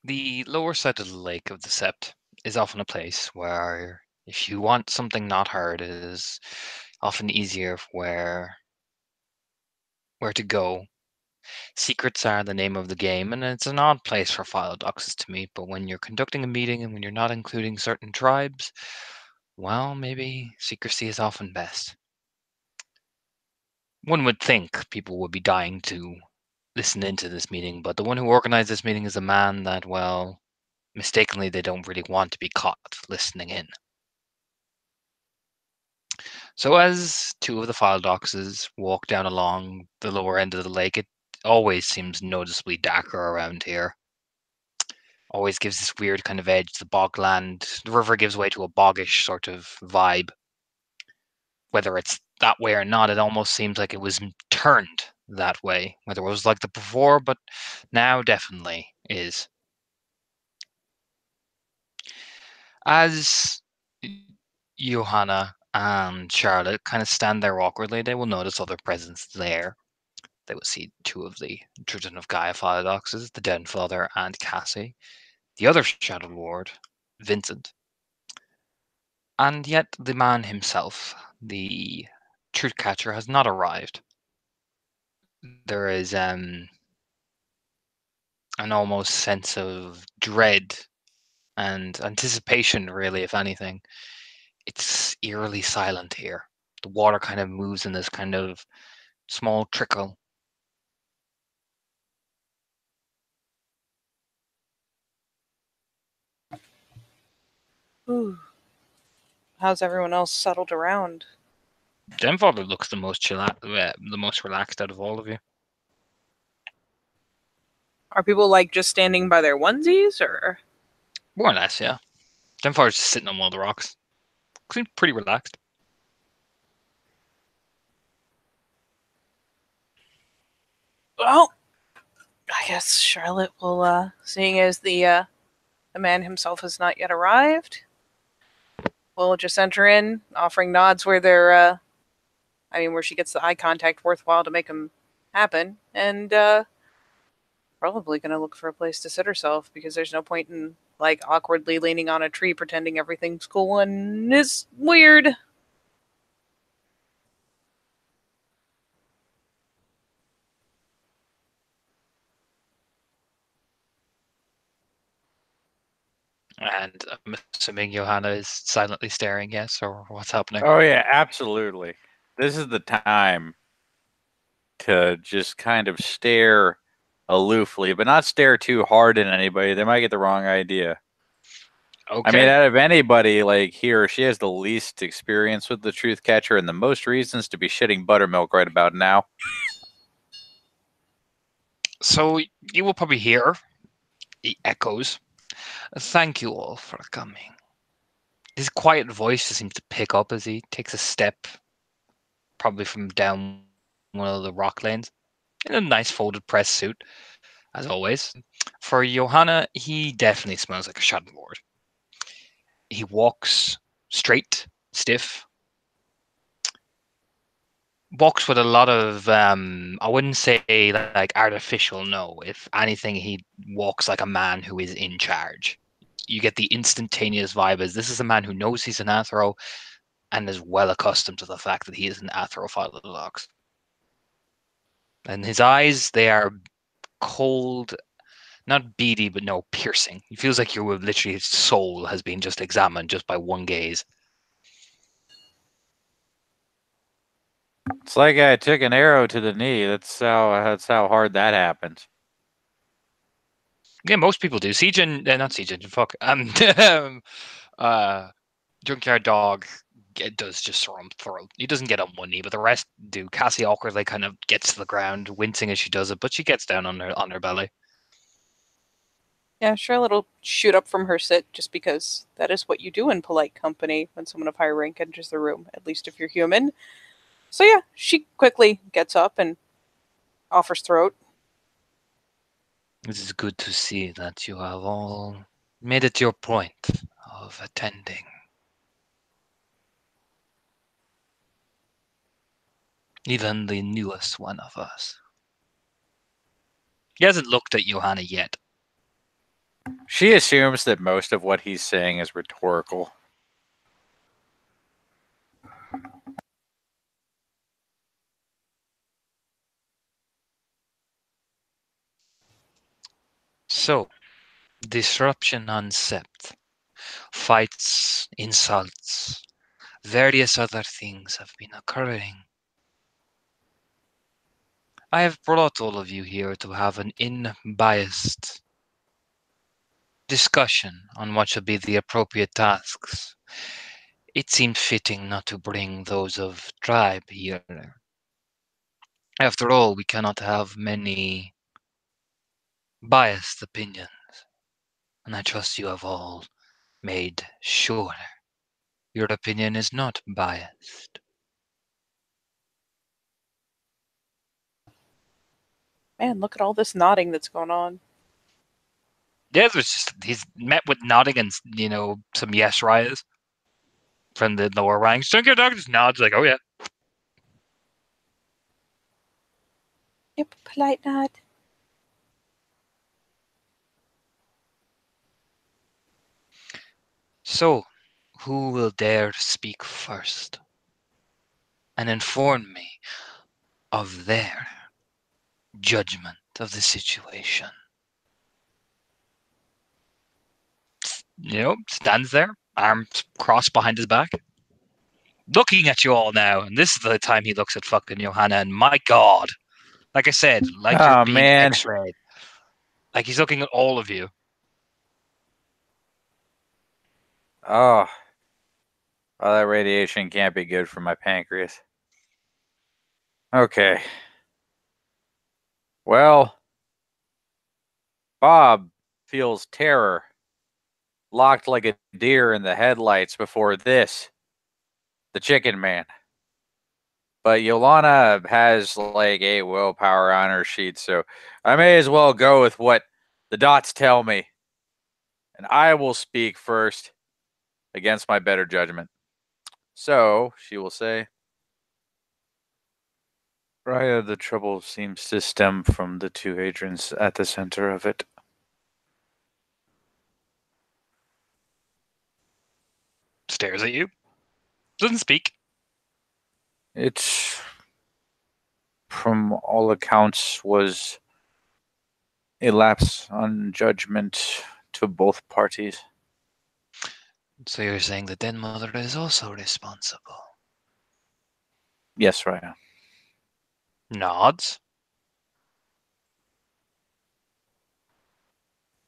The lower side of the lake of the Sept is often a place where, if you want something not heard, it is often easier where to go. Secrets are the name of the game, and it's an odd place for philodoxes to meet, but when you're conducting a meeting and when you're not including certain tribes, well, maybe secrecy is often best. One would think people would be dying to listen into this meeting, but the one who organized this meeting is a man that, well, mistakenly, they don't really want to be caught listening in. So as two of the philodoxes walk down along the lower end of the lake, it always seems noticeably darker around here. Always gives this weird kind of edge. The bogland, the river gives way to a boggish sort of vibe. Whether it's that way or not, it almost seems like it was turned that way. Whether it was like the before, but now definitely is. As Johanna and Charlotte kind of stand there awkwardly, they will notice other presence there. They will see two of the children of Gaia Philodoxes, the Den Father and Cassie, the other Shadow Lord, Vincent, and yet the man himself, the Truth Catcher, has not arrived. There is an almost sense of dread and anticipation, really, if anything. It's eerily silent here. The water kind of moves in this kind of small trickle. Ooh. How's everyone else settled around? Denfather looks the most relaxed out of all of you. Are people like just standing by their onesies, or? More or less, yeah. Denfather's just sitting on one of the rocks. Seems pretty relaxed. Well, I guess Charlotte will, seeing as the man himself has not yet arrived, will just enter in, offering nods where where she gets the eye contact worthwhile to make him happen, and probably gonna look for a place to sit herself because there's no point in like awkwardly leaning on a tree pretending everything's cool and is weird. And I'm assuming Johanna is silently staring, yes, or what's happening? Oh yeah, absolutely. This is the time to just kind of stare aloofly, but not stare too hard at anybody. They might get the wrong idea. I mean, Okay. out of anybody, like he or she has the least experience with the truth catcher and the most reasons to be shitting buttermilk right about now. So you will probably hear the echoes. Thank you all for coming. His quiet voice just seems to pick up as he takes a step, probably from down one of the rock lanes, in a nice folded press suit, as always. For Johanna, he definitely smells like a Shadow Lord. He walks straight, stiff, walks with a lot of I wouldn't say like artificial, no. If anything, he walks like a man who is in charge. You get the instantaneous vibe as this is a man who knows he's an Athro and is well accustomed to the fact that he is an Athro-Philodox. And his eyes, they are cold, not beady, but no, piercing. He feels like your literally his soul has been just examined just by one gaze. It's like I took an arrow to the knee. That's how hard that happens. Yeah, most people do. Not Siege fuck. Uh, Junkyard Dog does just throw. He doesn't get on one knee, but the rest do. Cassie awkwardly kind of gets to the ground, wincing as she does it, but she gets down on her belly. Yeah, Charlotte will shoot up from her sit just because that is what you do in polite company when someone of higher rank enters the room, at least if you're human. So yeah, she quickly gets up and offers throat. It is good to see that you have all made it your point of attending. Even the newest one of us. He hasn't looked at Johanna yet. She assumes that most of what he's saying is rhetorical. So, disruption on Sept, fights, insults, various other things have been occurring. I have brought all of you here to have an unbiased discussion on what should be the appropriate tasks. It seemed fitting not to bring those of tribe here. After all, we cannot have many biased opinions, and I trust you have all made sure your opinion is not biased. Man, look at all this nodding that's going on. Yeah, there's just he's met with nodding and some yes rises from the lower ranks. Don't get dog just nods like, oh yeah. Yep, polite nod. So, who will dare to speak first and inform me of their judgment of the situation? Stands there, arms crossed behind his back, looking at you all now. And this is the time he looks at fucking Johanna, and my God, like I said, like you're Oh, being man. x-rayed. Like he's looking at all of you. Oh. Well, that radiation can't be good for my pancreas. Okay. Well, Bob feels terror, locked like a deer in the headlights before this, the chicken man. But Yolana has like 8 willpower on her sheet, so I may as well go with what the dots tell me. And I will speak first against my better judgment. So, she will say, Raya, the trouble seems to stem from the two Hadrians at the center of it. Stares at you. Doesn't speak. It, from all accounts, was a lapse on judgment to both parties. So you're saying the Den Mother is also responsible? Yes, Raya. Nods.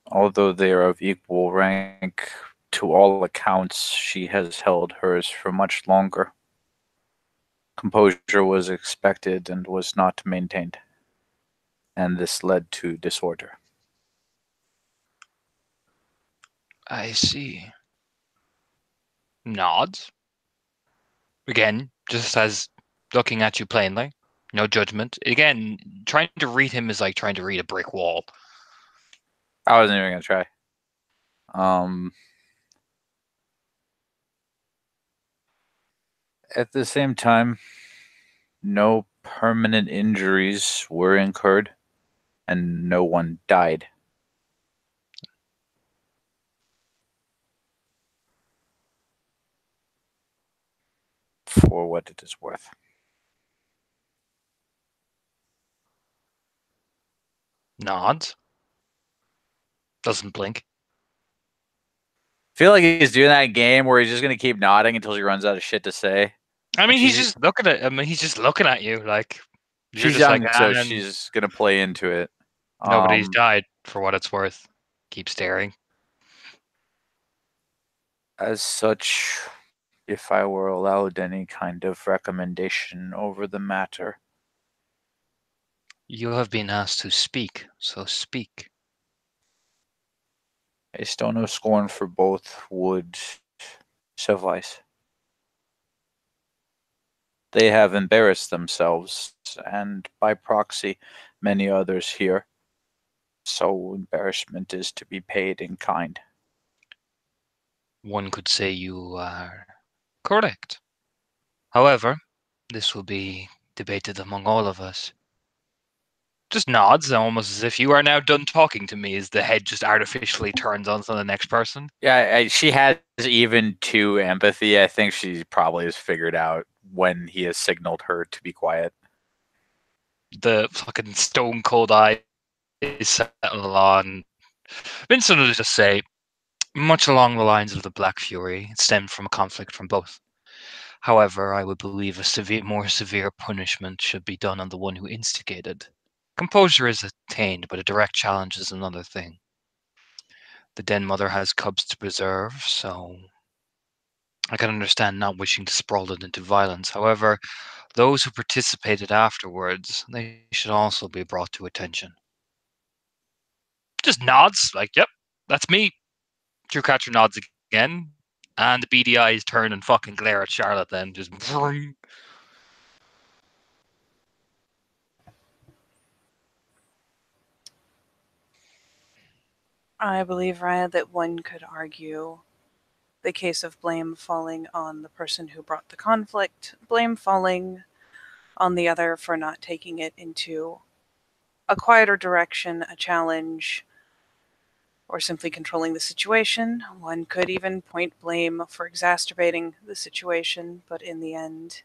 Although they are of equal rank, to all accounts, she has held hers for much longer. Composure was expected and was not maintained, and this led to disorder. I see. Nods. Again, just as looking at you plainly. No judgment. Again, trying to read him is like trying to read a brick wall. I wasn't even gonna try. At the same time, no permanent injuries were incurred, and no one died. For what it is worth. Nods. Doesn't blink. Feel like he's doing that game where he's just gonna keep nodding until she runs out of shit to say. I mean, he's She's- just looking at. I mean, he's just looking at you like you're She's just like, young, so and she's gonna play into it. nobody's died for what it's worth. Keep staring. As such, if I were allowed any kind of recommendation over the matter, You have been asked to speak, so speak. a stone of scorn for both would suffice. They have embarrassed themselves, and by proxy, many others here. So embarrassment is to be paid in kind. One could say you are correct. However, this will be debated among all of us. Just nods, almost as if you are now done talking to me, as the head just artificially turns on to the next person. Yeah, she has even two empathy. I think she probably has figured out when he has signaled her to be quiet. The fucking stone cold eyes settle on. Vincent will just say, much along the lines of the Black Fury, it stemmed from a conflict from both. However, I would believe more severe punishment should be done on the one who instigated. Composure is attained, but a direct challenge is another thing. The den mother has cubs to preserve, so I can understand not wishing to sprawl it into violence. However, those who participated afterwards, they should also be brought to attention. Just nods, like, yep, that's me. Catcher nods again, and the beady eyes turn and fucking glare at Charlotte then. Just. I believe, Ryan, that one could argue the case of blame falling on the person who brought the conflict, blame falling on the other for not taking it into a quieter direction, a challenge, or simply controlling the situation. One could even point blame for exacerbating the situation, but in the end,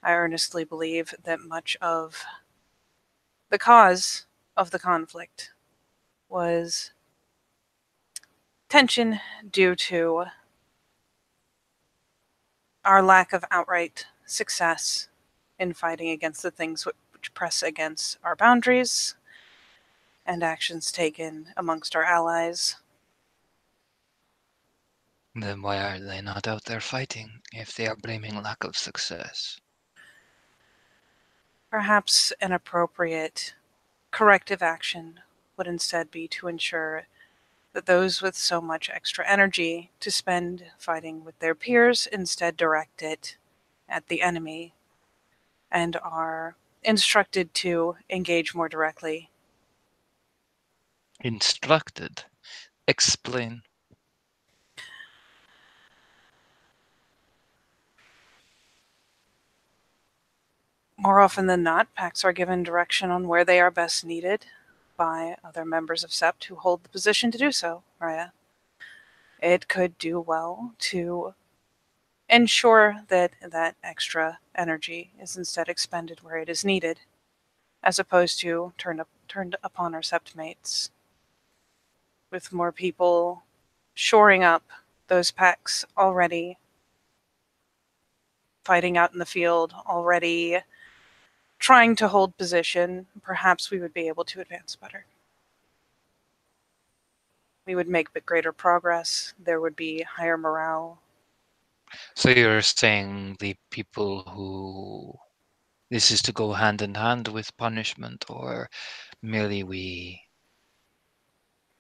I earnestly believe that much of the cause of the conflict was tension due to our lack of outright success in fighting against the things which press against our boundaries and actions taken amongst our allies. Then why are they not out there fighting if they are blaming lack of success? Perhaps an appropriate corrective action would instead be to ensure that those with so much extra energy to spend fighting with their peers instead direct it at the enemy and are instructed to engage more directly. Instructed? Explain. More often than not, packs are given direction on where they are best needed by other members of SEPT who hold the position to do so, Raya. It could do well to ensure that that extra energy is instead expended where it is needed, as opposed to turned upon our septmates. With more people shoring up those packs already fighting out in the field, already trying to hold position, perhaps we would be able to advance better. We would make greater progress. There would be higher morale. So you're saying the people who this is to go hand in hand with punishment, or merely we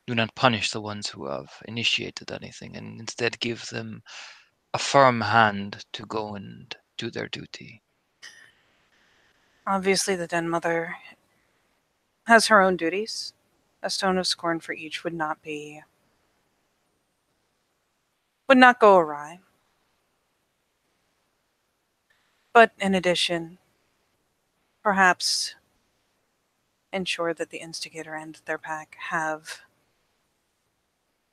do not punish the ones who have initiated anything and instead give them a firm hand to go and do their duty? Obviously, the Den Mother has her own duties. A stone of scorn for each would not go awry. But in addition, perhaps ensure that the instigator and their pack have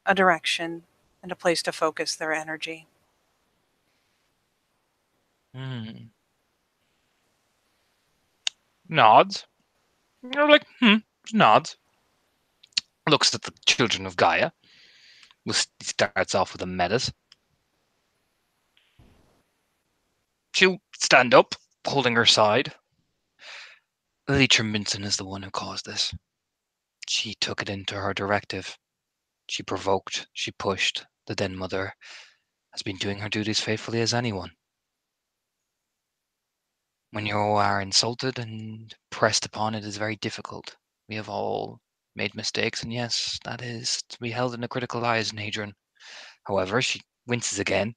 a direction and a place to focus their energy. Hmm. Nods. You're like, nods. Looks at the children of Gaia. Starts off with a menace. She'll stand up, holding her side. Leitrim Minson is the one who caused this. She took it into her directive. She provoked, she pushed. The Den Mother has been doing her duties faithfully as anyone. When you are insulted and pressed upon, it is very difficult. We have all made mistakes, and yes, that is to be held in a critical eye as an Hadrian. However, she winces again.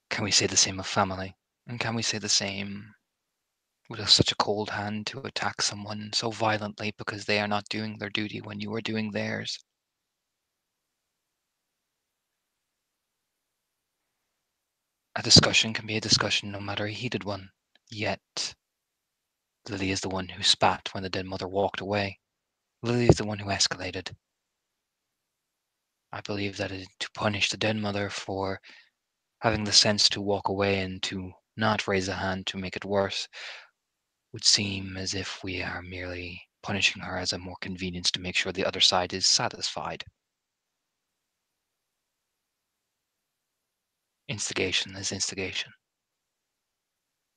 Can we say the same of family? And can we say the same with such a cold hand to attack someone so violently because they are not doing their duty when you are doing theirs? A discussion can be a discussion, no matter a heated one. Yet, Lily is the one who spat when the dead mother walked away. Lily is the one who escalated. I believe that to punish the dead mother for having the sense to walk away and to not raise a hand to make it worse would seem as if we are merely punishing her as a more convenience to make sure the other side is satisfied. Instigation is instigation.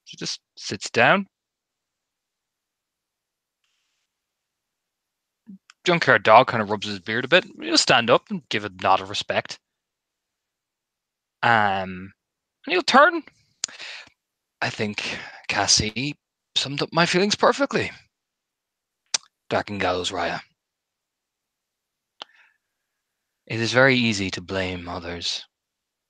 She just sits down. Junkyard dog kind of rubs his beard a bit. He'll stand up and give a nod of respect. And he'll turn. I think Cassie summed up my feelings perfectly. Dark Gallows Raya. It is very easy to blame others.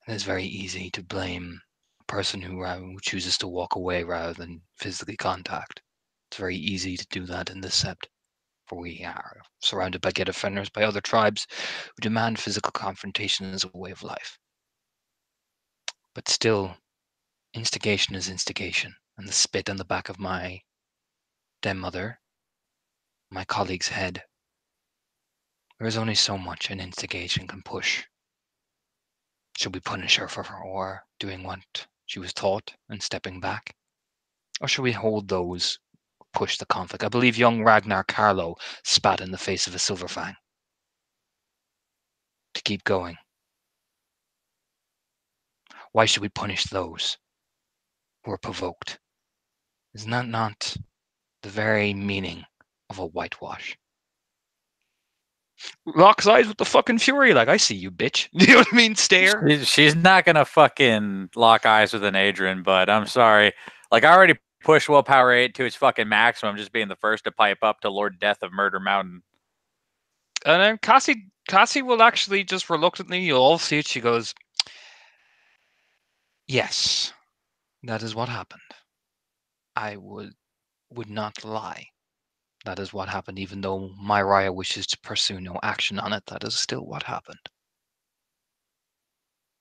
It is very easy to blame a person who chooses to walk away rather than physically contact. It's very easy to do that in this sept, for we are surrounded by get offenders, by other tribes who demand physical confrontation as a way of life. But still, instigation is instigation, and the spit on the back of my dead mother, my colleague's head. There is only so much an instigation can push. Should we punish her for doing what she was taught and stepping back? Or should we hold those who push the conflict? I believe young Ragnar Carlo spat in the face of a Silverfang to keep going. Why should we punish those who are provoked? Isn't that not the very meaning of a whitewash? Locks eyes with the fucking fury, like, I see you, bitch. You know what I mean? Stare. She's not gonna fucking lock eyes with an Adrian, but I'm sorry. Like, I already pushed willpower 8 to its fucking maximum, just being the first to pipe up to Lord Death of Murder Mountain. And then Cassie will actually just reluctantly, you'll all see it, she goes, yes, that is what happened. I would not lie. That is what happened, even though my Raya wishes to pursue no action on it. That is still what happened.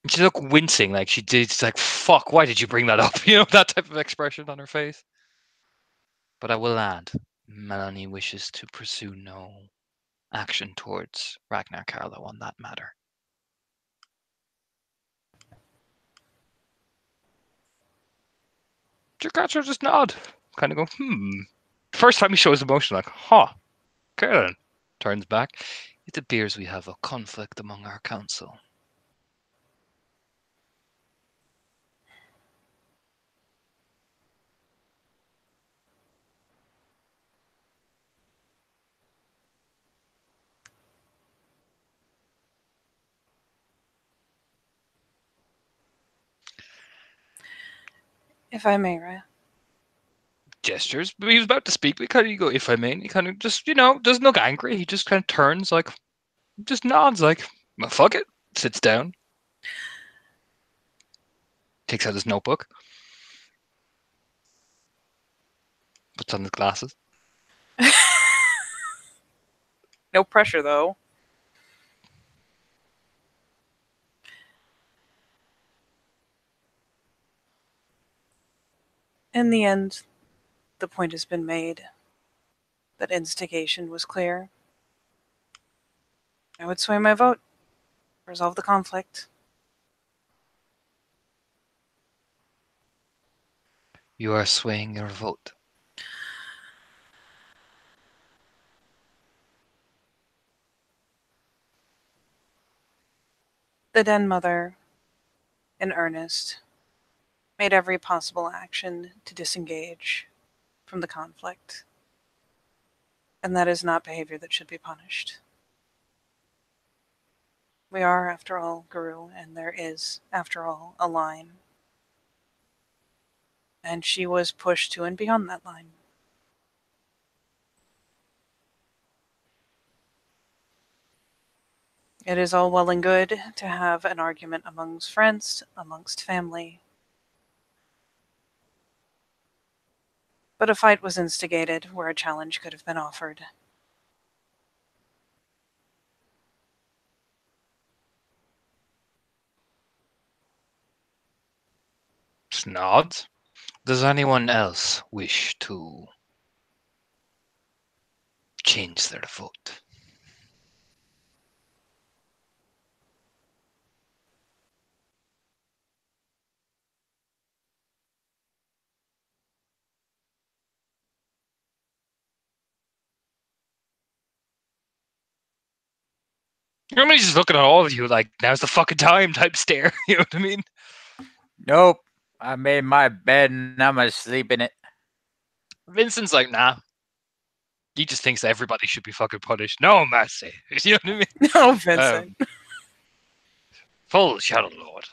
And she looked wincing, like she did. It's like, fuck, why did you bring that up? You know, that type of expression on her face. But I will add, Melanie wishes to pursue no action towards Ragnar Carlo on that matter. Jacatcher just nod, kind of go, First time he shows emotion, like, huh, okay then. Turns back. It appears we have a conflict among our council. If I may, Raya. Gestures, but he was about to speak, but kind of, you go, if I may, and he kind of just, doesn't look angry. He just kind of turns, like, just nods, like, well, fuck it. Sits down. Takes out his notebook. Puts on his glasses. No pressure, though. In the end, the point has been made that instigation was clear. I would sway my vote. Resolve the conflict. You are swaying your vote. The den mother, in earnest, made every possible action to disengage from the conflict. And that is not behavior that should be punished. We are, after all, Guru, and there is, after all, a line. And she was pushed to and beyond that line. It is all well and good to have an argument amongst friends, amongst family. But a fight was instigated where a challenge could have been offered. Just nods. Does anyone else wish to change their vote. Everybody's just looking at all of you like, now's the fucking time type stare. You know what I mean? Nope. I made my bed and I'm gonna sleep in it. Vincent's like, nah. He just thinks everybody should be fucking punished. No mercy. You know what I mean? No, Vincent. Full Shadow Lord.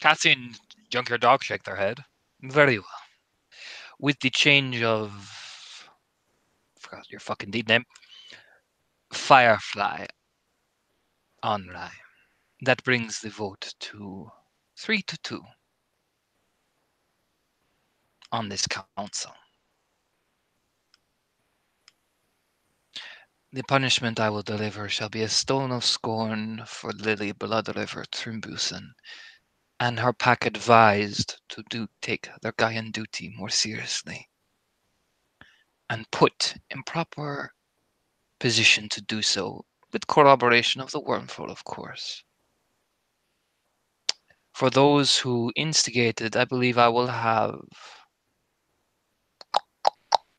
Cassie and Junkyard Dog shake their head. Very well. With the change of... forgot your fucking deed name. Firefly. Onrai. That brings the vote to 3-2 on this council. The punishment I will deliver shall be a stone of scorn for Lily Bloodriver Trimbusen, and her pack advised to take their Gaian duty more seriously, and put in proper position to do so, with corroboration of the wormful, of course. For those who instigated, I believe I will have...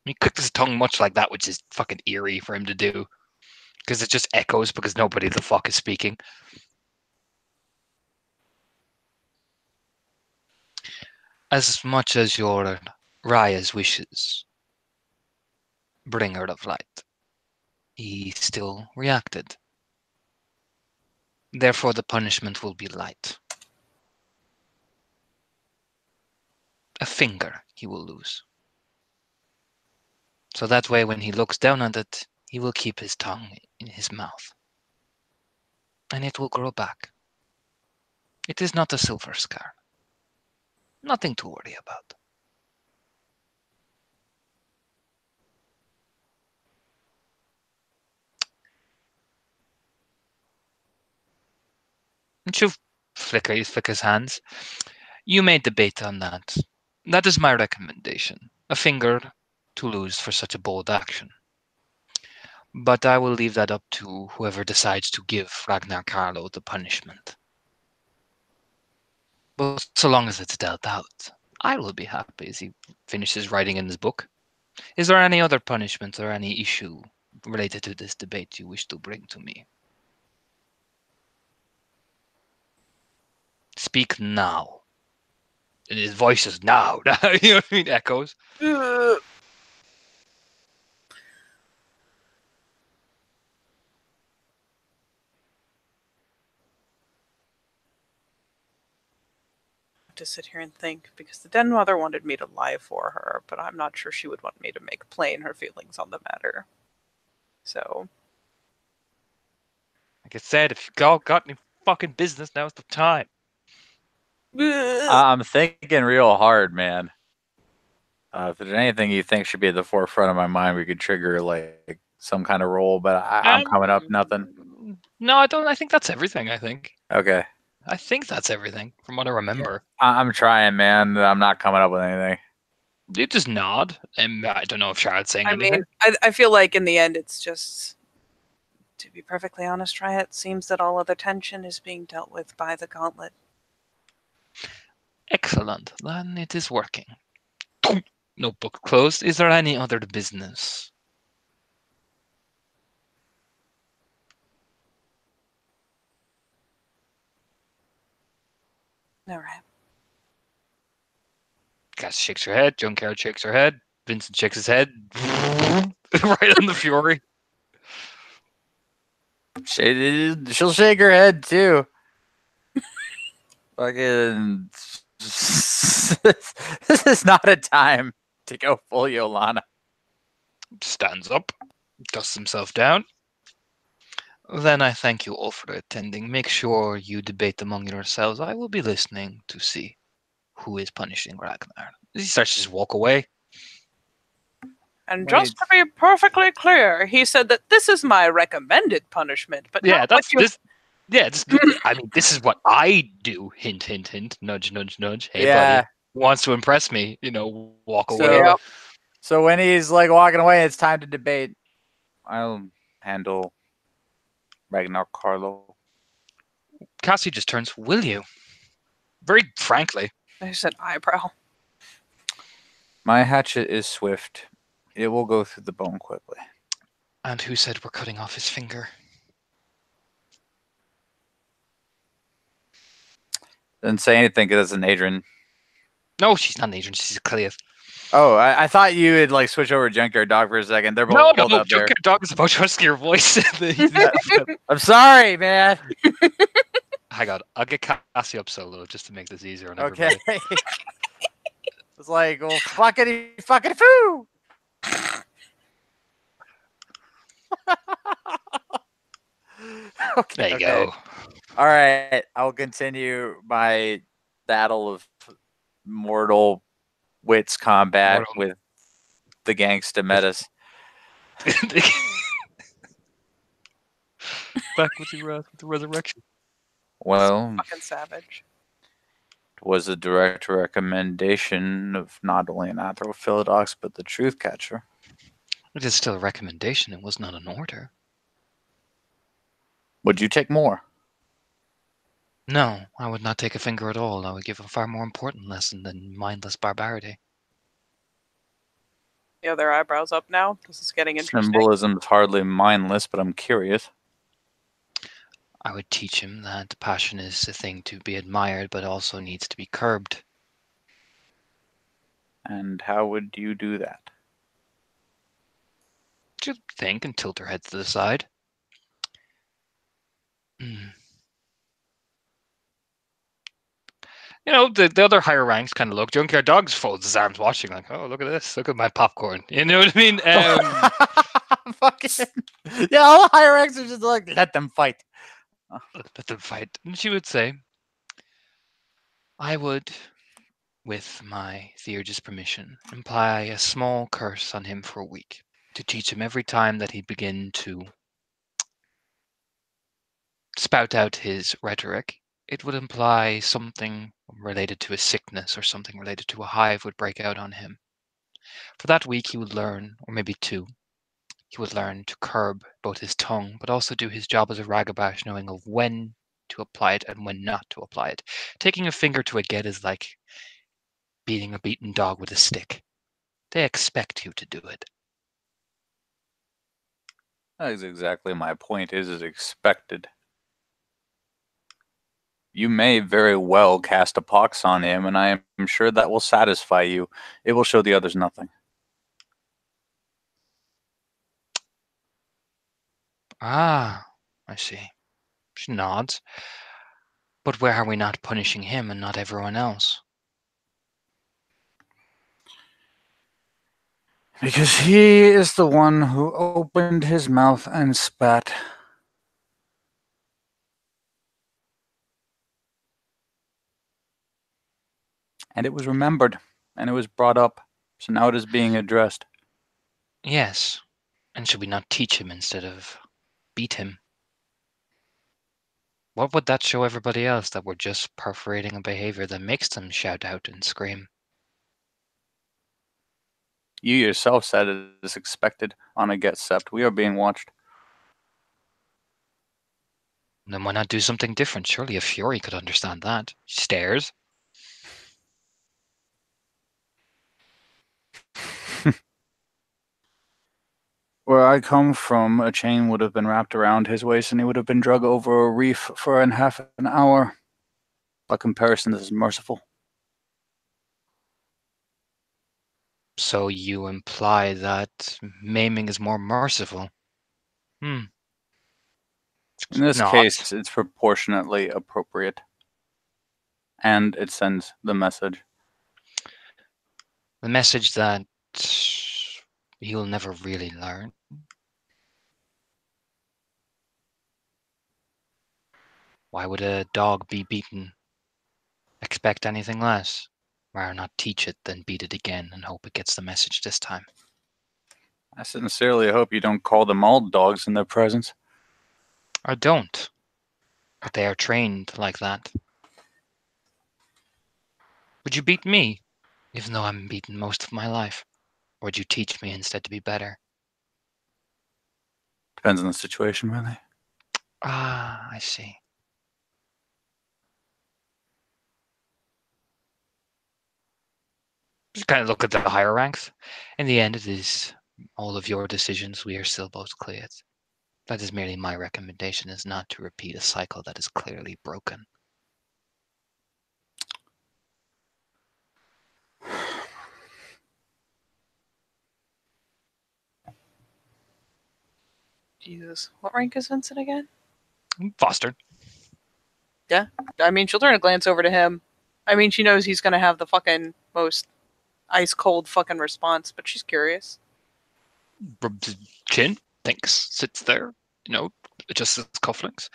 He clicked his tongue much like that, which is fucking eerie for him to do. Because it just echoes because nobody the fuck is speaking. As much as your Raya's wishes, bringer of light, he still reacted. Therefore the punishment will be light. A finger he will lose. So that way when he looks down at it, he will keep his tongue in his mouth. And it will grow back. It is not a silver scar. Nothing to worry about. And Shuv flick his hands. You may debate on that. That is my recommendation. A finger to lose for such a bold action. But I will leave that up to whoever decides to give Ragnar Carlo the punishment. But so long as it's dealt out, I will be happy as he finishes writing in his book. Is there any other punishment or any issue related to this debate you wish to bring to me? Speak now. And his voice is now. You know what I mean? Echoes. To sit here and think, because the Den Mother wanted me to lie for her, but I'm not sure she would want me to make plain her feelings on the matter. So, Like I said, if you all got any fucking business, now's the time. I'm thinking real hard, man. If there's anything you think should be at the forefront of my mind, we could trigger like some kind of roll, but I'm coming up nothing. No, I don't. I think that's everything. Okay. I think that's everything from what I remember. I'm trying, man. I'm not coming up with anything. You just nod, and I don't know if Charlotte's saying anything. I feel like in the end it's just, to be perfectly honest, Raya, it seems that all other tension is being dealt with by the gauntlet. Excellent. Then it is working. Notebook closed. Is there any other business? No, right. Cass shakes her head. Junkyard shakes her head. Vincent shakes his head. Right on the fury. She'll shake her head too. Fucking. This is not a time to go full Yolana. Stands up. Dusts himself down. Then I thank you all for attending. Make sure you debate among yourselves. I will be listening to see who is punishing Ragnar. He starts to just walk away. And just to be perfectly clear, he said that this is my recommended punishment, but Yeah, not that's what you... this. Yeah, I mean, this is what I do. Hint, hint, hint. Nudge, nudge, nudge. Hey, Yeah. buddy. Wants to impress me. Walk So, away. So when he's like walking away, it's time to debate. I'll handle Ragnar Carlo. Cassie just turns, will you? Very frankly. I said eyebrow. My hatchet is swift. It will go through the bone quickly. And who said we're cutting off his finger? Didn't say anything because it's an Adrian. No, she's not an agent, she's a Clive. Oh, I thought you would like switch over to Junkyard Dog for a second. They're No, both up there. Junkyard Dog is a much huskier voice. I'm sorry, man. Hang on, I'll get Cassie up solo just to make this easier on Okay. everybody. It's like, well, fuckity foo. There you go. All right, I'll continue my battle of mortal wits combat with the gangsta metas. Back with the resurrection. Well, Fucking savage. it was a direct recommendation of not only an Anthrophilodox, but the Truth Catcher. It is still a recommendation, it was not an order. Would you take more? No, I would not take a finger at all. I would give a far more important lesson than mindless barbarity. Yeah, their eyebrows up now. This is getting interesting. Symbolism is hardly mindless, but I'm curious. I would teach him that passion is a thing to be admired, but also needs to be curbed. And how would you do that? Just think and tilt her head to the side. You know, the other higher ranks kind of look. Junkyard Dogs folds his arms watching, like, oh, look at this. Look at my popcorn. You know what I mean? Fucking yeah, all the higher ranks are just like, let them fight. Let them fight. And she would say, I would, with my Theurge's permission, imply a small curse on him for a week to teach him every time that he'd begin to spout out his rhetoric, it would imply something related to a sickness or something related to a hive would break out on him. For that week, he would learn, or maybe 2, he would learn to curb both his tongue, but also do his job as a ragabash, knowing of when to apply it and when not to apply it. Taking a finger to a get is like beating a beaten dog with a stick. They expect you to do it. That is exactly my point, is expected. You may very well cast a pox on him, and I am sure that will satisfy you. It will show the others nothing. Ah, I see. She nods. But where are we not punishing him and not everyone else? Because he is the one who opened his mouth and spat. And it was remembered, and it was brought up, so now it is being addressed. Yes. And should we not teach him instead of beat him? What would that show everybody else, that we're just perforating a behavior that makes them shout out and scream? You yourself said it is expected on a get sept. We are being watched. Then why not do something different? Surely a Fury could understand that. Stares. Where I come from, a chain would have been wrapped around his waist and he would have been dragged over a reef for half an hour. By comparison, this is merciful. So you imply that maiming is more merciful? In this case, it's proportionately appropriate. And it sends the message. The message that he'll never really learn. Why would a dog be beaten? Expect anything less? Rather not teach it than beat it again and hope it gets the message this time. I sincerely hope you don't call them all dogs in their presence. I don't. But they are trained like that. Would you beat me, even though I'm beaten most of my life? Or would you teach me instead to be better? Depends on the situation, really. Ah, I see. Just kind of look at the higher ranks. In the end, it is all of your decisions. We are still both cleared. That is merely my recommendation, is not to repeat a cycle that is clearly broken. Jesus. What rank is Vincent again? Foster. Yeah. I mean, she'll turn a glance over to him. I mean, she knows he's gonna have the fucking most ice cold fucking response, but she's curious. Rubs his chin, thinks, sits there, adjusts his cufflinks.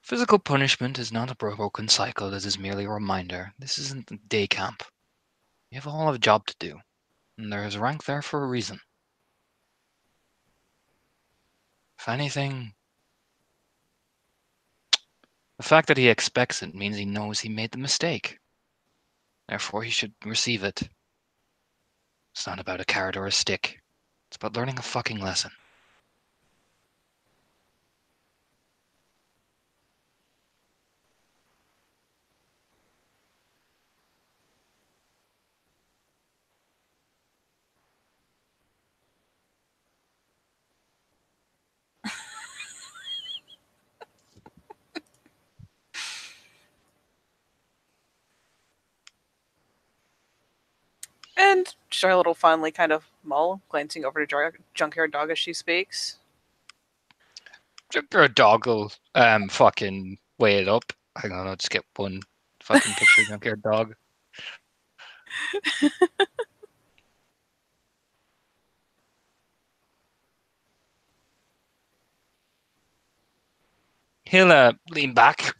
Physical punishment is not a broken cycle. This is merely a reminder. This isn't a day camp. You have a whole lot of job to do, and there is a rank there for a reason. If anything, the fact that he expects it means he knows he made the mistake. Therefore, he should receive it. It's not about a carrot or a stick. It's about learning a fucking lesson. And Charlotte will finally kind of mull, glancing over to Junkyard Dog as she speaks. Junkyard Dog will fucking weigh it up. Hang on, I'll just get one fucking picture of Junkyard Dog. He'll lean back,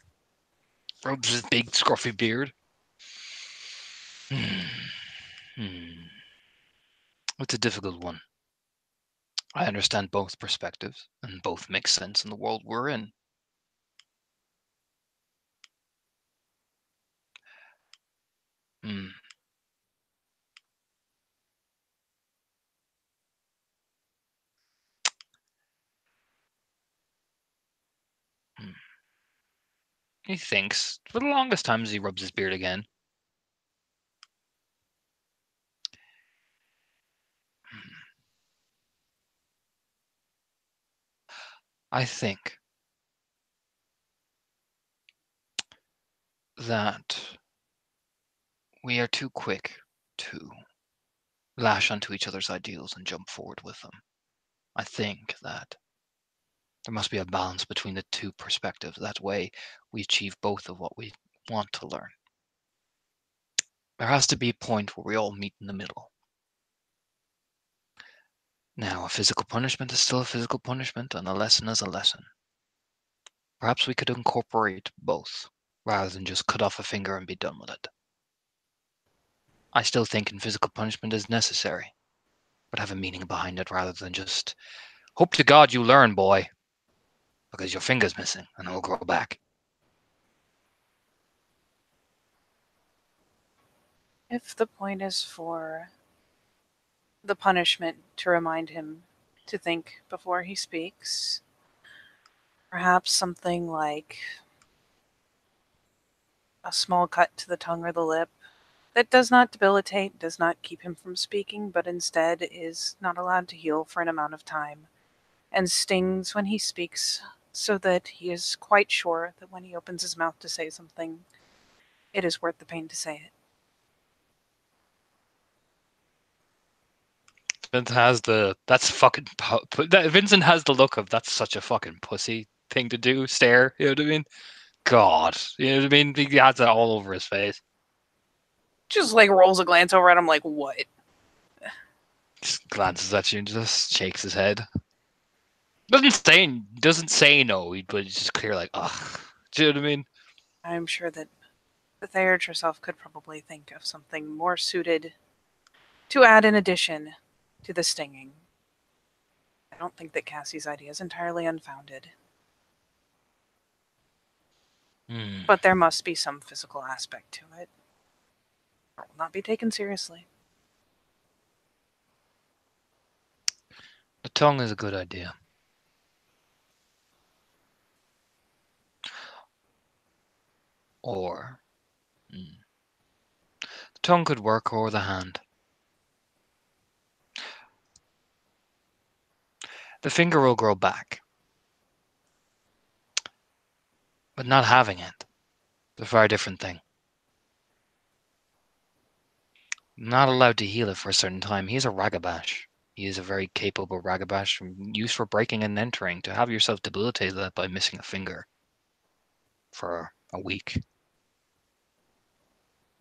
rubs his big scruffy beard. It's a difficult one. I understand both perspectives, and both make sense in the world we're in. Hmm. Hmm. He thinks. For the longest time as he rubs his beard again. I think that we are too quick to lash onto each other's ideals and jump forward with them. I think that there must be a balance between the two perspectives. That way, we achieve both of what we want to learn. There has to be a point where we all meet in the middle. Now, a physical punishment is still a physical punishment, and a lesson is a lesson. Perhaps we could incorporate both, rather than just cut off a finger and be done with it. I still think physical punishment is necessary, but have a meaning behind it rather than just hope to God you learn, boy, because your finger's missing and it'll grow back. If the point is for the punishment to remind him to think before he speaks, perhaps something like a small cut to the tongue or the lip that does not debilitate, does not keep him from speaking, but instead is not allowed to heal for an amount of time, and stings when he speaks, so that he is quite sure that when he opens his mouth to say something, it is worth the pain to say it. Vincent has the look of that's such a fucking pussy thing to do, stare, you know what I mean? God, you know what I mean? He has it all over his face. Just like rolls a glance over at him like, what? Just glances at you and just shakes his head. Doesn't say no, but it's just clear like, ugh. Do you know what I mean? I'm sure that the Thayer herself could probably think of something more suited to add in addition to the stinging. I don't think that Cassie's idea is entirely unfounded. But there must be some physical aspect to it, or it will not be taken seriously. tongue is a good idea. Or the tongue could work, or the hand. The finger will grow back. But not having it is a very different thing. Not allowed to heal it for a certain time. He's a ragabash. He is a very capable ragabash used for breaking and entering. To have yourself debilitated by missing a finger for a week.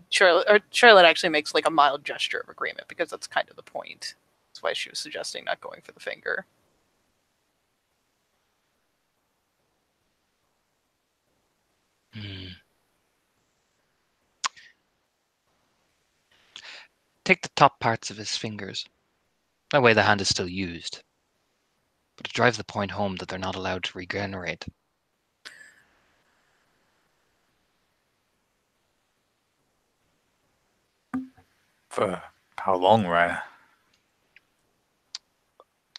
Charlotte actually makes like a mild gesture of agreement because that's kind of the point. That's why she was suggesting not going for the finger. Take the top parts of his fingers. That way the hand is still used. But it drives the point home that they're not allowed to regenerate. For how long, right?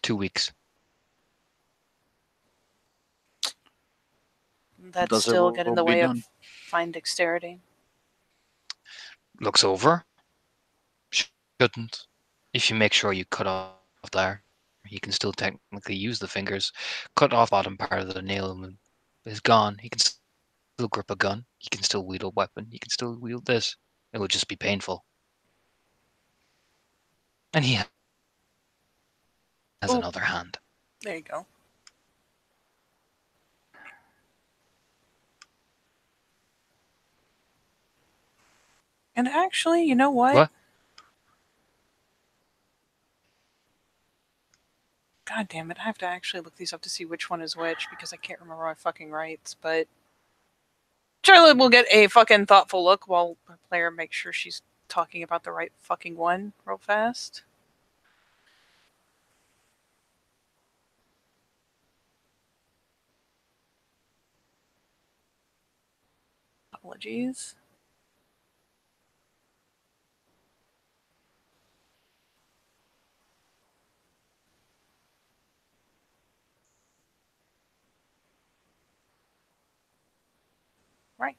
2 weeks. That's Does it still get in the be way done? of fine dexterity. Looks over. Shouldn't. If you make sure you cut off there, you can still technically use the fingers. Cut off bottom part of the nail is gone. He can still grip a gun. He can still wield a weapon. He can still wield this. It would just be painful. And he has Ooh. another hand. There you go. And actually, you know what? What? God damn it, I have to actually look these up to see which one is which because I can't remember my fucking rights, but Charlotte will get a fucking thoughtful look while the player makes sure she's talking about the right fucking one real fast. Apologies. Right.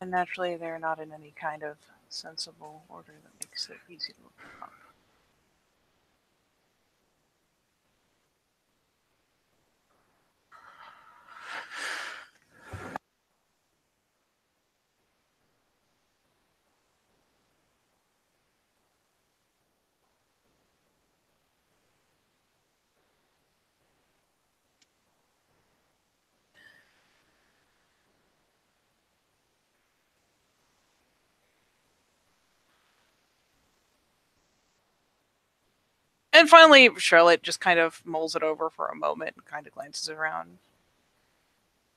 And naturally, they're not in any kind of sensible order that makes it easy to look them up. And finally, Charlotte just kind of mulls it over for a moment and kind of glances around.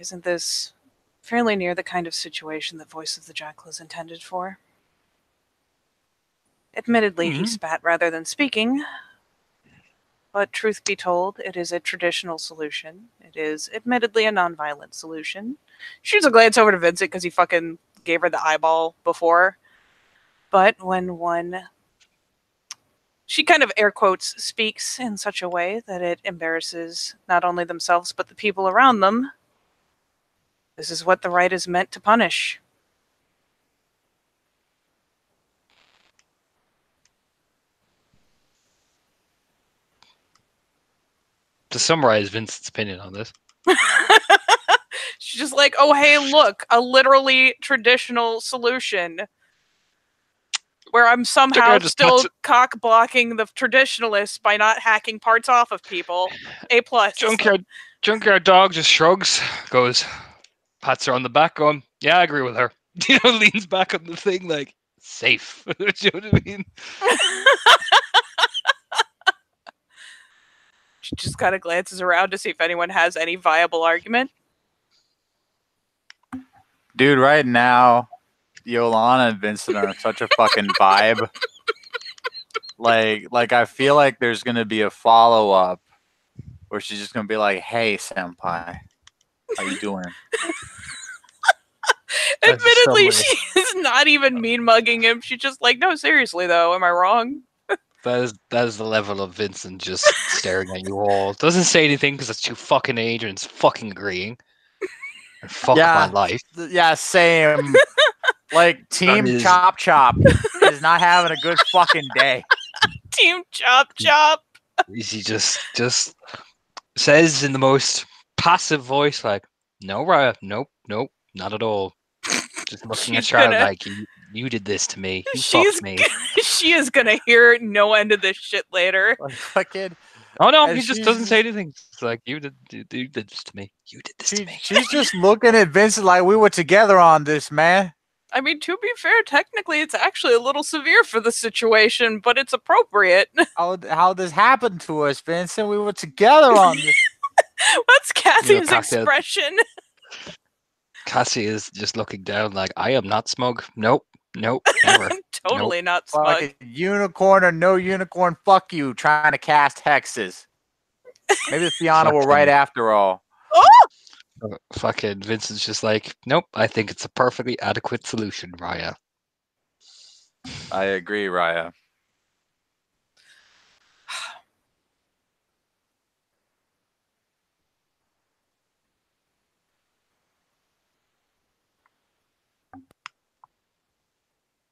Isn't this fairly near the kind of situation that Voice of the Jackal is intended for? Admittedly, he spat rather than speaking, but truth be told, it is a traditional solution. It is admittedly a non-violent solution. Shoots a glance over to Vincent because he fucking gave her the eyeball before. But when one, she kind of air quotes, speaks in such a way that it embarrasses not only themselves but the people around them, this is what the right is meant to punish. To summarize Vincent's opinion on this. She's just like, oh, hey, look, a literally traditional solution where I'm somehow still cock blocking the traditionalists by not hacking parts off of people. A+. Junkyard dog just shrugs, goes, pats her on the back, going, yeah, I agree with her. Leans back on the thing like, safe. Do you know what I mean? She just kind of glances around to see if anyone has any viable argument. Dude, right now, Yolana and Vincent are such a fucking vibe. Like I feel like there's gonna be a follow-up Or she's just gonna be like, "Hey, senpai, how you doing?" That's just so Admittedly, weird. she's not even mean mugging him. She's just like, no, seriously though, am I wrong? That is the level of Vincent just staring at you all. Doesn't say anything because it's too fucking Adrian's fucking agreeing. And fuck my life. Yeah, same. Like Team is- Chop Chop is not having a good fucking day. Team Chop Chop. He just says in the most passive voice, like, "No, Raya, nope, not at all." Just looking at She's Charlotte gonna- like, you did this to me. You fucked me. She is gonna hear no end of this shit later. Like fucking. Oh no, And he just she's doesn't say anything. It's like, you did this to me. You did this to me. She's just looking at Vincent like we were together on this, man. I mean, to be fair, technically it's actually a little severe for the situation, but it's appropriate. How this happened to us, Vincent? We were together on this. What's Cassie's Cassie- expression? Cassie is just looking down like, I am not smug. Nope, never. Totally not smug. Like a unicorn or no unicorn, fuck you, trying to cast hexes. Maybe the Fiona were right after all. Fucking Vincent's just like, nope, I think it's a perfectly adequate solution, Raya. I agree, Raya.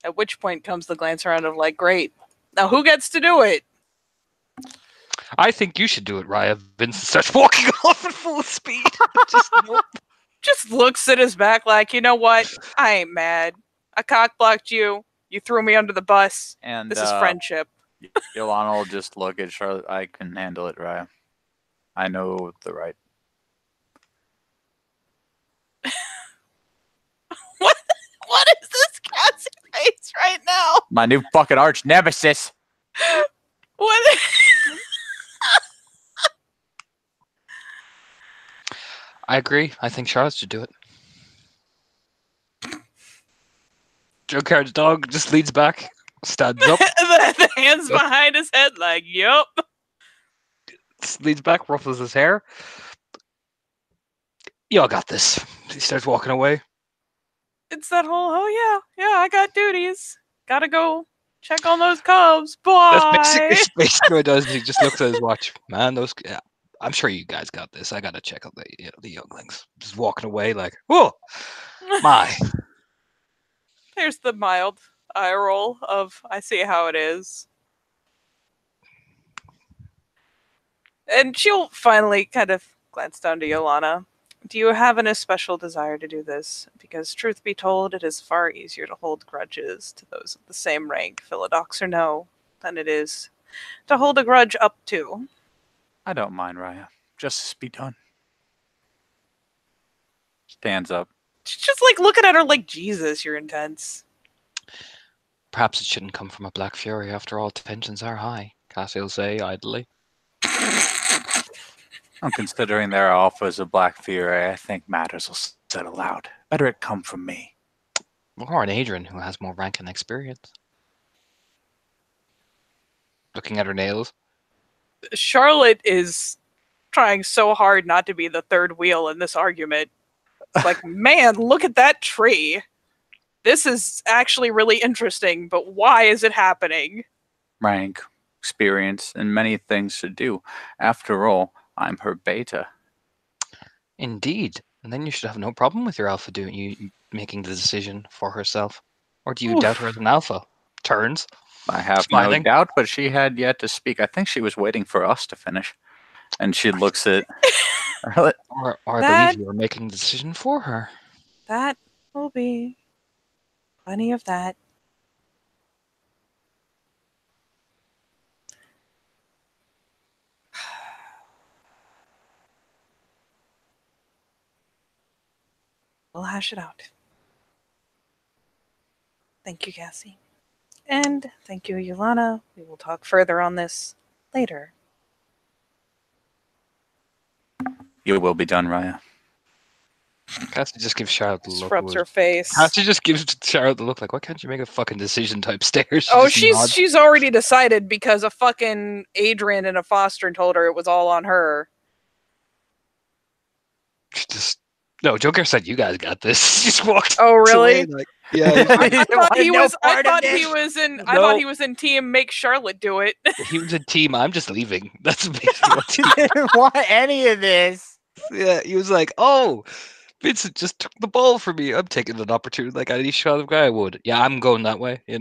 At which point comes the glance around of like, great. Now who gets to do it? I think you should do it, Raya. Vincent starts walking off at full speed. Just, nope. Just looks at his back like, you know what? I ain't mad. I cock blocked you. You threw me under the bus. And This is friendship. Yolana will just look at Charlotte. I can handle it, Raya. I know the right. What is this Cassie face right now? My new fucking arch nemesis. What? I agree. I think Charlotte should do it. Joe Card's dog just leads back, stands up, the hands behind his head, like, yup. leans back, ruffles his hair. Y'all got this. He starts walking away. It's that whole, oh yeah, I got duties. Gotta go check on those cubs. Bye. That's basically what he does. He just looks at his watch. Man, yeah, I'm sure you guys got this. I gotta check out the younglings. Just walking away like, oh my. There's the mild eye roll of, I see how it is. And she'll finally kind of glance down to Yolana. Do you have an especial desire to do this? Because truth be told, it is far easier to hold grudges to those of the same rank, Philodox or no, than it is to hold a grudge up to. I don't mind, Raya. Justice be done. Stands up. She's just like looking at her like, Jesus, you're intense. Perhaps it shouldn't come from a Black Fury after all. Tensions are high, Cassie will say idly. I'm considering their offers of Black Fury. I think matters will settle out. Better it come from me. Or an Adrian who has more rank and experience. Looking at her nails. Charlotte is trying so hard not to be the third wheel in this argument. It's like, man, look at that tree. This is actually really interesting, but why is it happening? Rank, experience, and many things to do. After all, I'm her beta. Indeed. And then you should have no problem with your alpha making the decision for herself. Or do you doubt her as an alpha? Turns. I have Smiling. no doubt, but she had yet to speak. I think she was waiting for us to finish. And she looks at... Or I That- believe you are making the decision for her. That will be plenty of that. We'll hash it out. Thank you, Cassie. And thank you, Yolana. We will talk further on this later. You will be done, Raya. Cassie just gives Charlotte the Just look. rubs her face. Cassie just gives Charlotte the look like, why can't you make a fucking decision type stare? Oh, just nods. she's already decided because a fucking Adrian and a Foster told her it was all on her. just no. Joker said, "You guys got this." He just walked Oh, really? away. Like, yeah, he's I didn't thought want he no was. I part of thought he this. was in. I No. thought he was in Team Make Charlotte do it. he was a team. I'm just leaving. That's basically what He didn't want any of this. Yeah, he was like, "Oh, Vincent just took the ball from me. I'm taking an opportunity like any shot of guy I would. Yeah, I'm going that way. I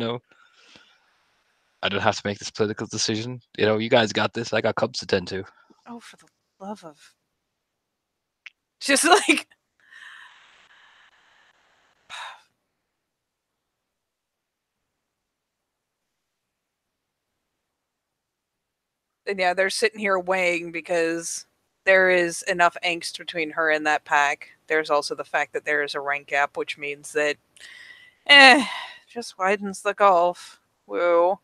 don't have to make this political decision. You guys got this. I got Cubs to tend to." Oh, for the love of! Just like. And yeah, they're sitting here weighing because there is enough angst between her and that pack. There's also the fact that there is a rank gap, which means that, just widens the gulf. Woo.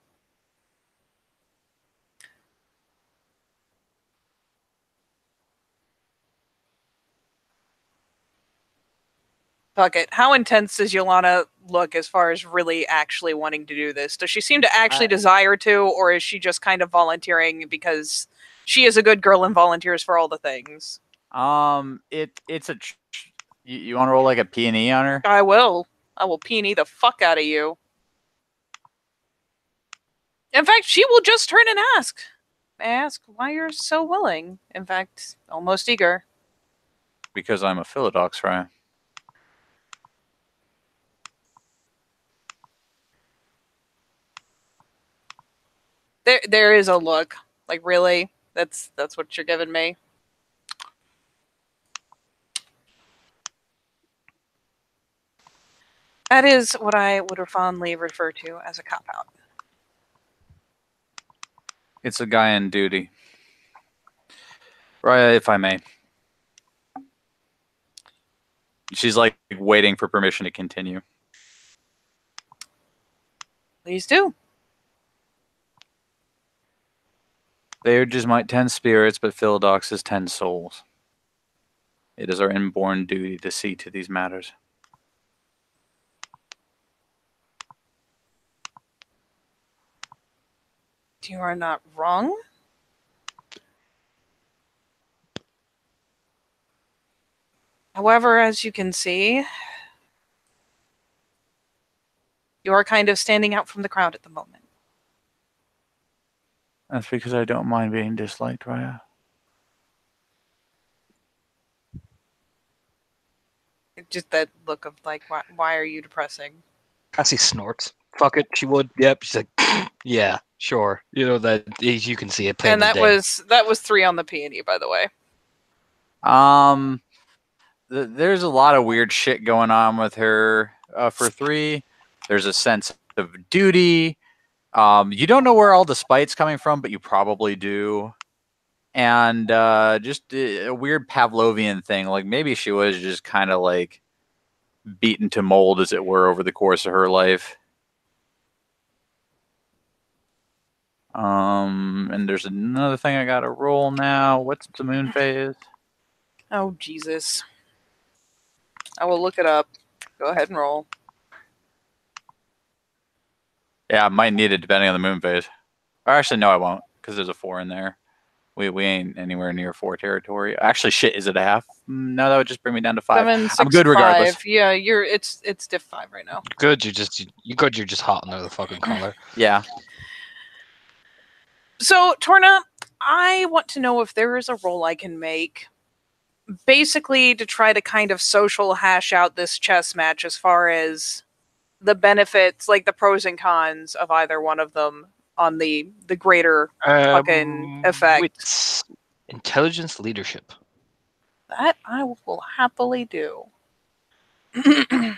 Fuck it. How intense does Yolana look as far as really actually wanting to do this? Does she seem to actually desire to, or is she just kind of volunteering because she is a good girl and volunteers for all the things? It's a. You want to roll like a P&E on her? I will. I will P&E the fuck out of you. In fact, she will just turn and ask why you're so willing. In fact, almost eager. Because I'm a Philodox, right? There is a look. Like, really? That's what you're giving me? That is what I would fondly refer to as a cop-out. It's a guy in duty. Right, if I may. She's like waiting for permission to continue. Please do. They are just my 10 spirits, but Philodox is 10 souls. It is our inborn duty to see to these matters. You are not wrong. However, as you can see, you are kind of standing out from the crowd at the moment. That's because I don't mind being disliked, Raya. Just that look of like, why are you depressing? Cassie snorts. Fuck it, she would. Yep. She's like, yeah, sure. That you can see it playing. And that was 3 on the P&E, by the way. There's a lot of weird shit going on with her. For 3, there's a sense of duty. You don't know where all the spite's coming from, but you probably do. And just a weird Pavlovian thing. Like maybe she was just kind of like beaten to mold, as it were, over the course of her life. And there's another thing I gotta roll now. What's the moon phase? Oh, Jesus. I will look it up. Go ahead and roll. Yeah, I might need it depending on the moon phase. Or actually, no, I won't, because there's a 4 in there. We ain't anywhere near 4 territory. Actually, shit, is it a half? No, that would just bring me down to 5. 7, 6, I'm good regardless. 5. Yeah, it's diff 5 right now. Good, you're just hot under the fucking collar. Yeah. So, Torna, I want to know if there is a role I can make, basically to try to kind of social hash out this chess match as far as the benefits, like the pros and cons of either one of them on the greater fucking effect. With intelligence leadership. That I will happily do. And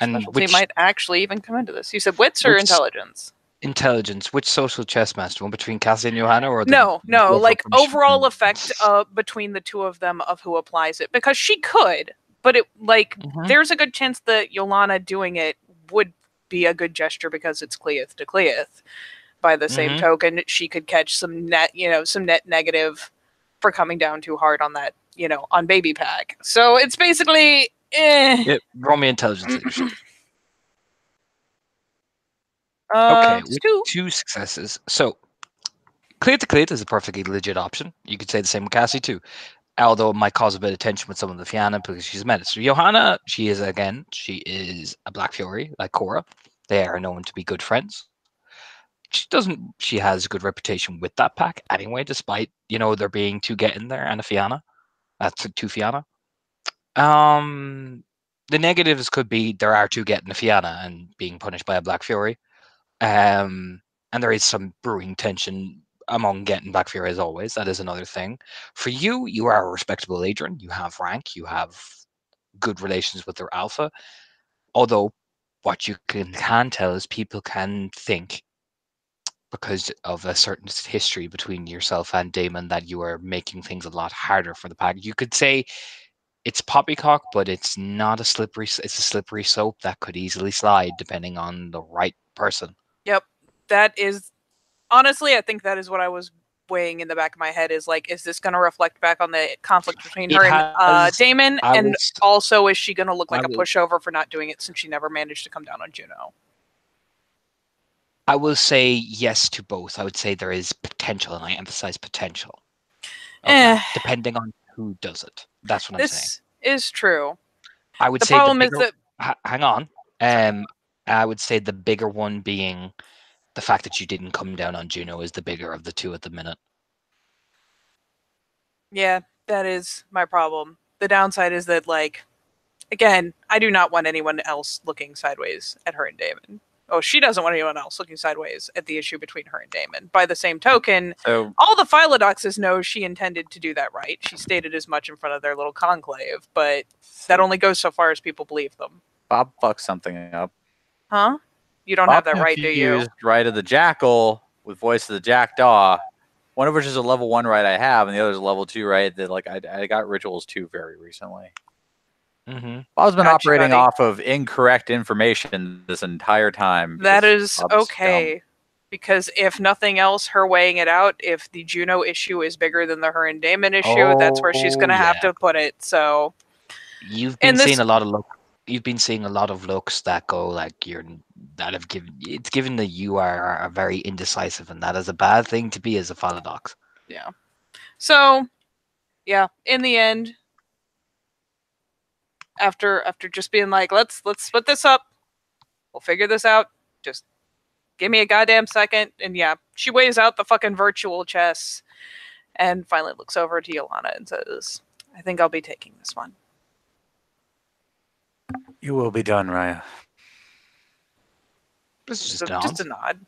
specialty might actually even come into this. You said wits or intelligence? Intelligence. Which social chess master? One between Cassie and Johanna, or no, like overall effect between the two of them of who applies it, because she could, but it there's a good chance that Yolana doing it would be a good gesture because it's Cleith to Cleith. By the same token, she could catch some net negative for coming down too hard on that, on baby pack. So it's basically roll me intelligence leadership. Okay, with 2 successes. So, Cleith to Cleith is a perfectly legit option. You could say the same with Cassie too. although it might cause a bit of tension with some of the Fianna because she's met it. So Johanna, she is a Black Fury like Cora. They are known to be good friends. She has a good reputation with that pack anyway, despite there being two Get in there and a Fianna. That's two Fianna. The negatives could be there are two Get in a Fianna and being punished by a Black Fury. And there is some brewing tension among Get and Black Fury as always. That is another thing. For you, you are a respectable Adrian. You have rank. You have good relations with their alpha. Although what you can tell is people can think because of a certain history between yourself and Damon that you are making things a lot harder for the pack. You could say it's poppycock, but it's not a slippery. It's a slippery slope that could easily slide depending on the right person. Yep. That is honestly, I think that is what I was weighing in the back of my head is like, is this going to reflect back on the conflict between her and Damon? And also, is she going to look like a pushover for not doing it since she never managed to come down on Juno? I will say yes to both. I would say there is potential, and I emphasize potential. Depending on who does it. That's what I'm saying. This is true. I would the say problem is that. Hang on. I would say the bigger one being the fact that you didn't come down on Juno is the bigger of the two at the minute. Yeah, that is my problem. The downside is that, like, again, I do not want anyone else looking sideways at her and Damon. Oh, she doesn't want anyone else looking sideways at the issue between her and Damon. By the same token, all the Philodoxes know she intended to do that right. She stated as much in front of their little conclave, but that only goes so far as people believe them. Bob fucked something up. Huh? You don't have that right, do you? Right of the Jackal with Voice of the Jackdaw. One of which is a level 1 right I have, and the other is a level 2 right that like I got Rituals 2 very recently. Mm-hmm. Bob's been operating off of incorrect information this entire time. That is okay. Because if nothing else, her weighing it out, if the Juno issue is bigger than the her and Damon issue, that's where she's going to have to put it. So you've been seeing a lot of You've been seeing a lot of looks that go like it's given that you are very indecisive, and that is a bad thing to be as a Philodox. Yeah. So, yeah, in the end, after just being like, let's split this up, we'll figure this out. Just give me a goddamn second. And yeah, she weighs out the fucking virtual chess and finally looks over to Yolanda and says, I think I'll be taking this one. You will be done, Raya. Just a nod.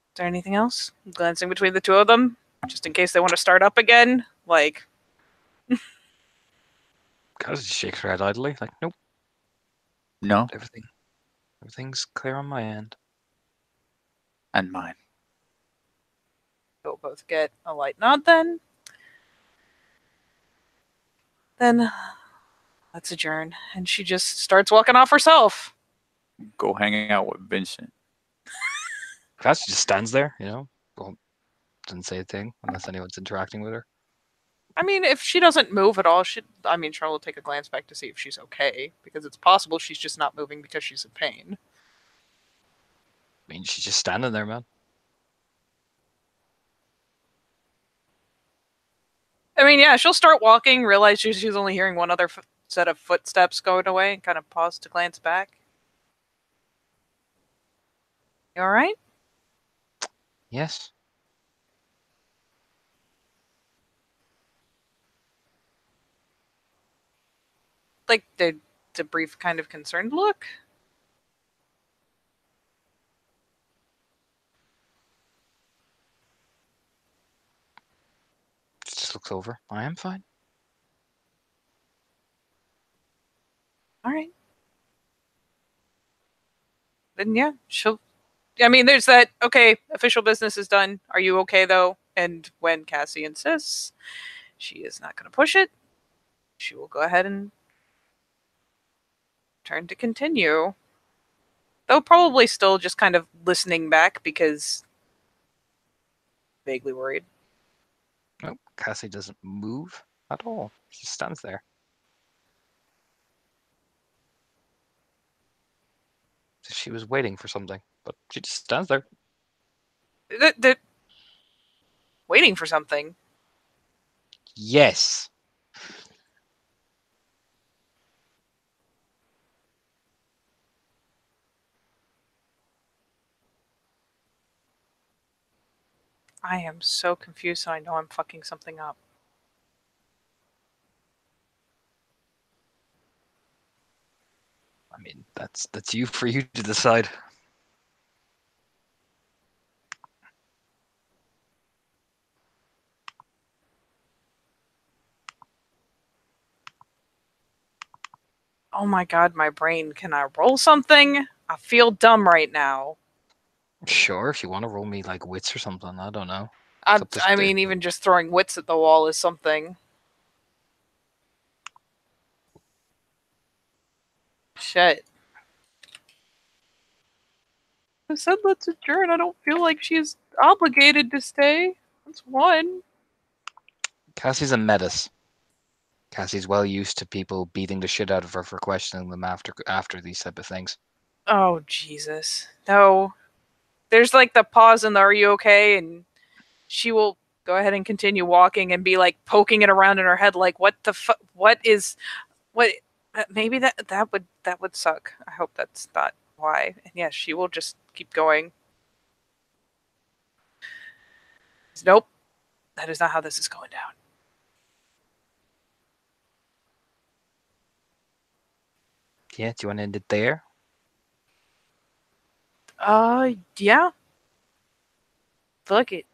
Is there anything else? I'm glancing between the two of them, just in case they want to start up again. Like, Cassie shakes her head idly, like, nope. No. Everything's clear on my end. And mine. We'll both get a light nod then. Then let's adjourn. And she just starts walking off herself. Go hanging out with Vincent. Cassie just stands there, doesn't say a thing unless anyone's interacting with her. I mean, if she doesn't move at all, Charlotte will take a glance back to see if she's okay, because it's possible she's just not moving because she's in pain. I mean, she's just standing there, man. I mean, yeah, she'll start walking, realize she's only hearing one other set of footsteps going away, and kind of pause to glance back. You alright? Yes. Like, the brief kind of concerned look? Just looks over. I am fine. Alright. Then yeah, there's that, okay, official business is done. Are you okay though? And when Cassie insists she is not going to push it, she will go ahead and turn to continue. Though probably still just kind of listening back because vaguely worried. Nope, Cassie doesn't move at all. She stands there. She was waiting for something, but she just stands there. They're waiting for something. Yes. I am so confused, and I know I'm fucking something up. I mean, that's you for you to decide. Oh my god, my brain. Can I roll something? I feel dumb right now. Sure, if you want to roll me like wits or something, I don't know. I mean, even just throwing wits at the wall is something. Shit. I said let's adjourn. I don't feel like she's obligated to stay. That's one. Cassie's a menace. Cassie's well used to people beating the shit out of her for questioning them after these type of things. Oh, Jesus. No. There's like the pause and the are you okay? And she will go ahead and continue walking and be like poking it around in her head like what the fuck, what is what maybe that would suck. I hope that's not why. And yes, she will just keep going. Nope. That is not how this is going down. Yeah, do you want to end it there? Yeah. Fuck it.